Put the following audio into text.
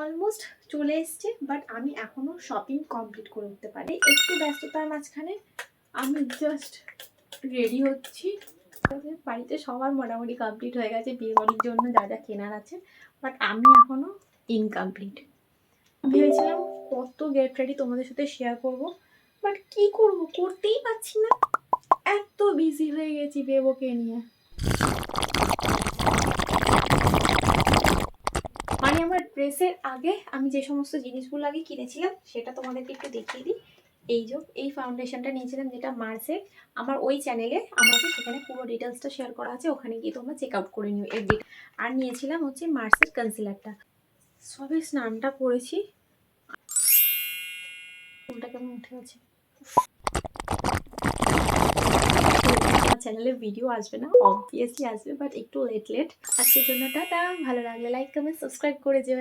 Almost চলে এসছে, but আমি এখনো শপিং কমপ্লিট করে উঠতে পারি। একটু ব্যস্ততার মাঝখানে আমি জাস্ট রেডি হচ্ছি। বাড়িতে সবার মোটামুটি কমপ্লিট হয়ে গেছে বিয়ে বাড়ির জন্য যা যা কেনার আছে, বাট আমি এখনো ইনকমপ্লিট। ভেবেছিলাম কত গেট রেডি তোমাদের সাথে শেয়ার করব, বাট কি করব, করতেই পারছি না, এত বিজি হয়ে গেছি বেবোকে নিয়ে। মানে আমার ড্রেসের আগে আমি যে সমস্ত জিনিসগুলো আগে কিনেছিলাম সেটা তোমাদেরকে একটু দেখিয়ে দিই। এই ফাউন্ডেশনটা নিয়েছিলাম, যেটা মার্সের। আমার ওই চ্যানেলে আমার আছে, সেখানে পুরো ডিটেলসটা শেয়ার করা আছে, ওখানে গিয়ে তোমরা চেক আউট করে নিও এর ডিটেল। আর নিয়েছিলাম হচ্ছে মার্সের কনসিলারটা। সবে স্নানটা করেছি, ফুলটা কেমন উঠে আছে। চ্যানেলে ভিডিও আসবে না, অবভিয়াসলি আসবে, বাট একটু লেট। আজকের জন্য টাটা। ভালো লাগলে লাইক কমেন্ট সাবস্ক্রাইব করে যেও।